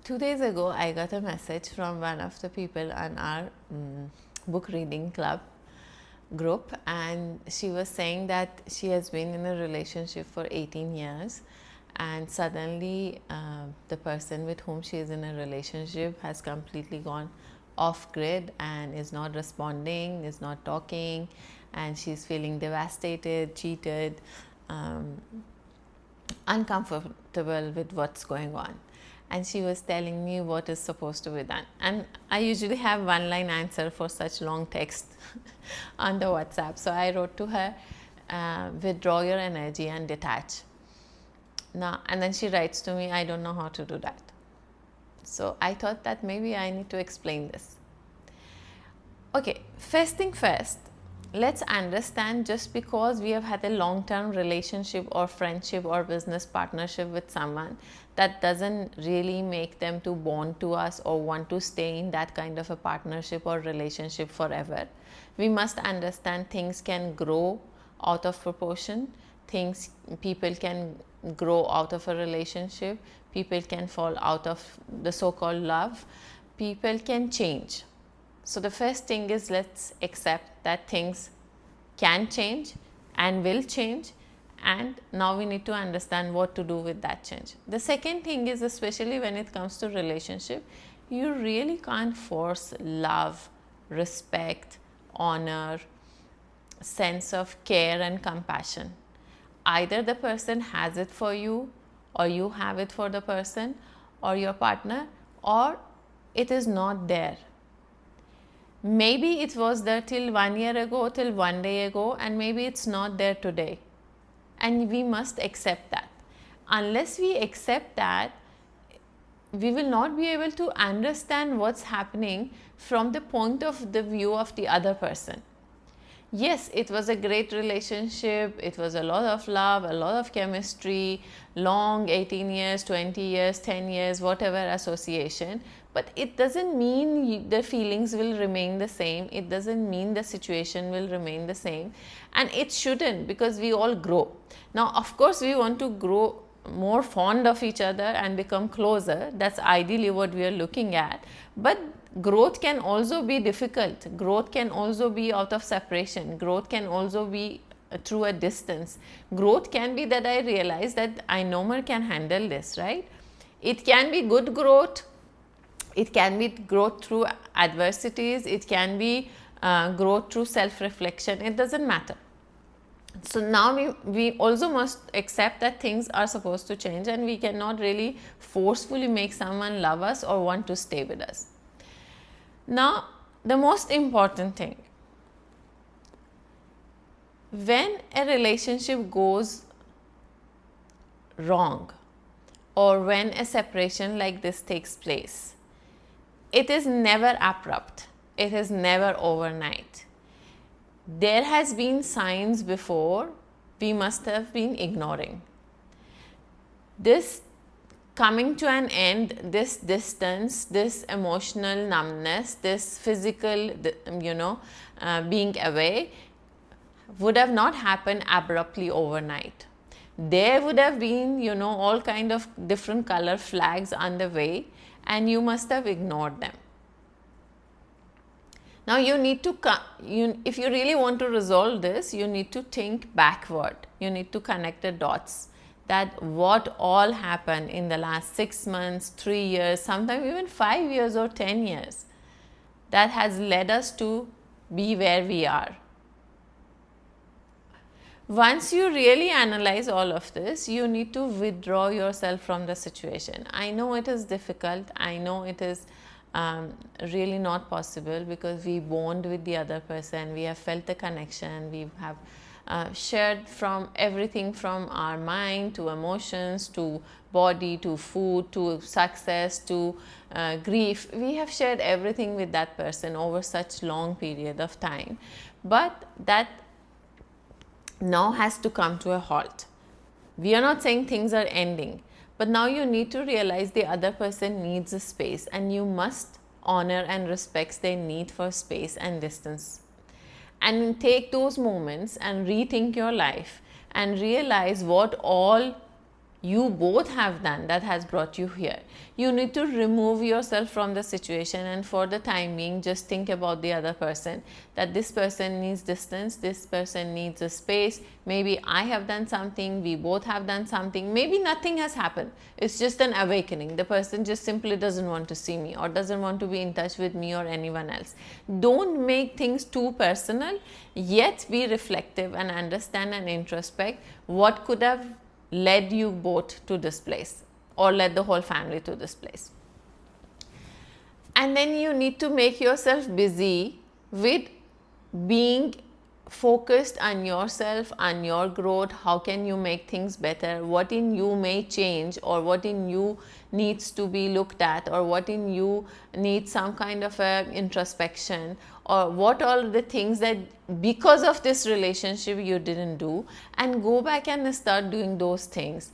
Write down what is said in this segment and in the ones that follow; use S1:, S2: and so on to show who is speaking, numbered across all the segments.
S1: 2 days ago, I got a message from one of the people on our book reading club group, and she was saying that she has been in a relationship for 18 years, and suddenly the person with whom she is in a relationship has completely gone off grid and is not responding, is not talking, and she's feeling devastated, cheated, uncomfortable with what's going on. And she was telling me what is supposed to be done, and I usually have one line answer for such long text on the WhatsApp. So I wrote to her, withdraw your energy and detach. Now, and then she writes to me, I don't know how to do that. So I thought that maybe I need to explain this. Okay, first thing first, let's understand, just because we have had a long-term relationship or friendship or business partnership with someone, that doesn't really make them to bond to us or want to stay in that kind of a partnership or relationship forever. We must understand things can grow out of proportion, people can grow out of a relationship, people can fall out of the so-called love, people can change. So the first thing is, let's accept that things can change and will change, and now we need to understand what to do with that change. The second thing is, especially when it comes to relationship, you really can't force love, respect, honor, sense of care and compassion. Either the person has it for you, or you have it for the person or your partner, or it is not there. Maybe it was there till 1 year ago, till 1 day ago, and maybe it's not there today. And we must accept that. Unless we accept that, we will not be able to understand what's happening from the point of the view of the other person. Yes, it was a great relationship, it was a lot of love, a lot of chemistry, long 18 years, 20 years, 10 years, whatever association, but it doesn't mean the feelings will remain the same, it doesn't mean the situation will remain the same, and it shouldn't, because we all grow. Now, of course, we want to grow more fond of each other and become closer. That's ideally what we are looking at, but growth can also be difficult. Growth can also be out of separation. Growth can also be through a distance. Growth can be that I realize that I no more can handle this, right? It can be good growth, it can be growth through adversities, it can be growth through self-reflection, it doesn't matter. So now we also must accept that things are supposed to change, and we cannot really forcefully make someone love us or want to stay with us. Now, the most important thing, when a relationship goes wrong, or when a separation like this takes place, it is never abrupt, it is never overnight. There has been signs before we must have been ignoring. This coming to an end, this distance, this emotional numbness, this physical, being away, would have not happened abruptly overnight. There would have been, all kind of different color flags on the way, and you must have ignored them. Now, you need to, if you really want to resolve this, you need to think backward. You need to connect the dots, that what all happened in the last 6 months, 3 years, sometimes even 5 years or 10 years, that has led us to be where we are. Once you really analyze all of this, you need to withdraw yourself from the situation. I know it is difficult. I know it is really not possible, because we bond with the other person, we have felt the connection, we have shared from everything from our mind to emotions to body to food to success to grief. We have shared everything with that person over such long period of time, but that now has to come to a halt. We are not saying things are ending, but now you need to realize the other person needs a space, and you must honor and respect their need for space and distance. And take those moments and rethink your life and realize what all you both have done that has brought you here. You need to remove yourself from the situation, and for the time being just think about the other person, that this person needs distance, this person needs a space. Maybe I have done something, we both have done something, maybe nothing has happened, it's just an awakening. The person just simply doesn't want to see me or doesn't want to be in touch with me or anyone else. Don't make things too personal, yet be reflective and understand and introspect what could have led you both to this place or led the whole family to this place. And then you need to make yourself busy with being focused on yourself, on your growth. How can you make things better? What in you may change, or what in you needs to be looked at, or what in you needs some kind of a introspection, or what all the things that because of this relationship you didn't do, and go back and start doing those things.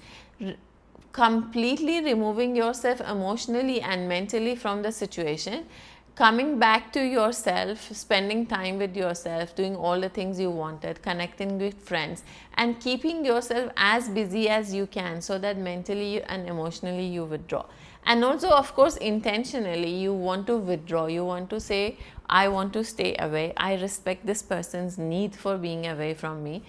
S1: Completely removing yourself emotionally and mentally from the situation, coming back to yourself, spending time with yourself, doing all the things you wanted, connecting with friends, and keeping yourself as busy as you can so that mentally and emotionally you withdraw. And also, of course, intentionally you want to withdraw. You want to say, I want to stay away. I respect this person's need for being away from me.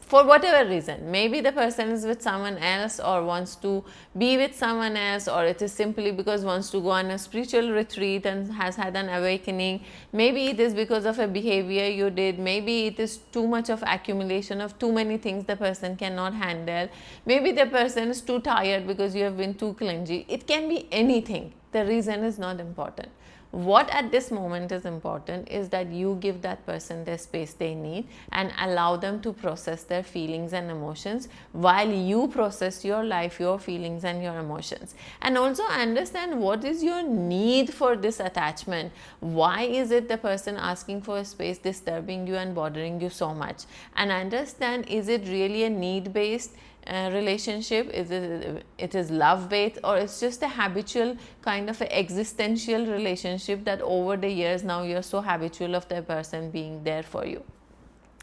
S1: For whatever reason. Maybe the person is with someone else or wants to be with someone else, or it is simply because wants to go on a spiritual retreat and has had an awakening. Maybe it is because of a behavior you did. Maybe it is too much of accumulation of too many things the person cannot handle. Maybe the person is too tired because you have been too clingy. It can be anything. The reason is not important. What at this moment is important is that you give that person the space they need and allow them to process their feelings and emotions while you process your life, your feelings and your emotions. And also understand what is your need for this attachment. Why is it the person asking for a space disturbing you and bothering you so much? And understand, is it really a need-based relationship? Is it is love based, or it's just a habitual kind of a existential relationship that over the years now you're so habitual of the person being there for you?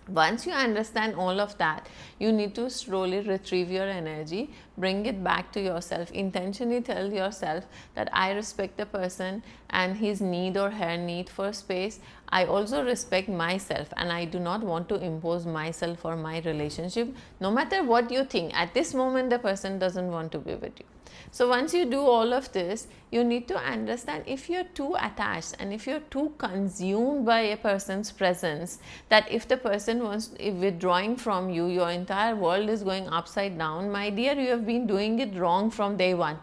S1: Once you understand all of that, you need to slowly retrieve your energy, bring it back to yourself, intentionally tell yourself that I respect the person and his need or her need for space. I also respect myself and I do not want to impose myself or my relationship. No matter what you think, at this moment the person doesn't want to be with you. So once you do all of this, you need to understand, if you're too attached and if you're too consumed by a person's presence, that if the person wants withdrawing from you, your entire world is going upside down, my dear, you have been doing it wrong from day one.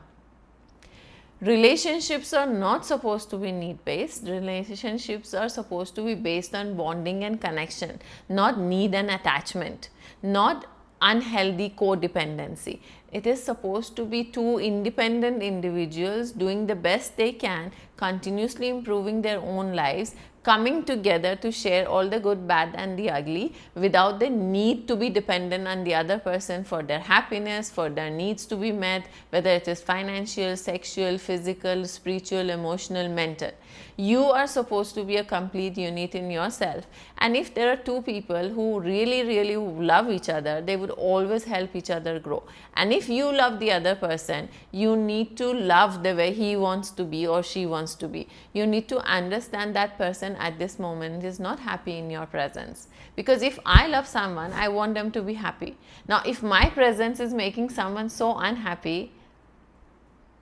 S1: Relationships are not supposed to be need-based. Relationships are supposed to be based on bonding and connection, not need and attachment, not unhealthy codependency. It is supposed to be two independent individuals doing the best they can, continuously improving their own lives, coming together to share all the good, bad and the ugly without the need to be dependent on the other person for their happiness, for their needs to be met, whether it is financial, sexual, physical, spiritual, emotional, mental. You are supposed to be a complete unit in yourself, and if there are two people who really love each other, they would always help each other grow. And if you love the other person, you need to love the way he wants to be or she wants to be. You need to understand that person at this moment is not happy in your presence, because if I love someone, I want them to be happy. Now if my presence is making someone so unhappy,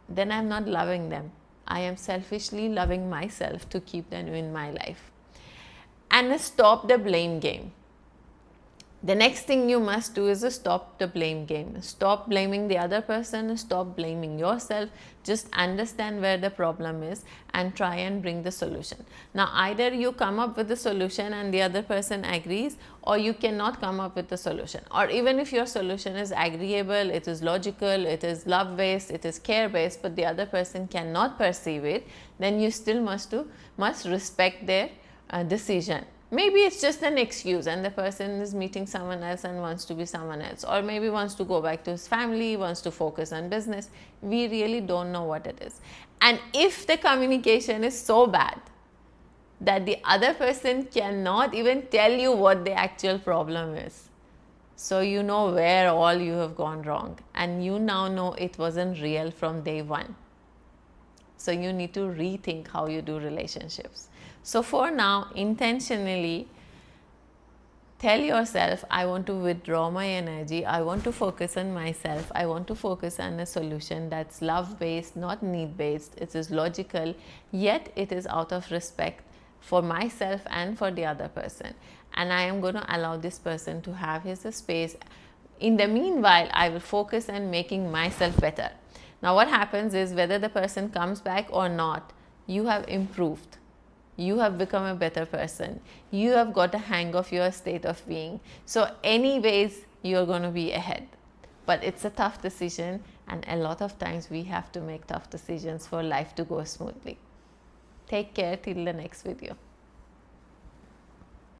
S1: then I'm not loving them. I am selfishly loving myself to keep them in my life. And stop the blame game. The next thing you must do is stop the blame game. Stop blaming the other person, stop blaming yourself. Just understand where the problem is and try and bring the solution. Now either you come up with the solution and the other person agrees, or you cannot come up with the solution. Or even if your solution is agreeable, it is logical, it is love based, it is care based, but the other person cannot perceive it, then you still must respect their decision. Maybe it's just an excuse and the person is meeting someone else and wants to be someone else, or maybe wants to go back to his family, wants to focus on business. We really don't know what it is. And if the communication is so bad that the other person cannot even tell you what the actual problem is, So you know where all you have gone wrong, and you now know it wasn't real from day one. So you need to rethink how you do relationships. So for now, intentionally tell yourself, I want to withdraw my energy, I want to focus on myself, I want to focus on a solution that's love based, not need based. It is logical, yet it is out of respect for myself and for the other person, and I am going to allow this person to have his space. In the meanwhile, I will focus on making myself better. Now what happens is, whether the person comes back or not, you have improved, you have become a better person, you have got a hang of your state of being. So anyways, you're going to be ahead. But it's a tough decision, and a lot of times we have to make tough decisions for life to go smoothly. Take care till the next video.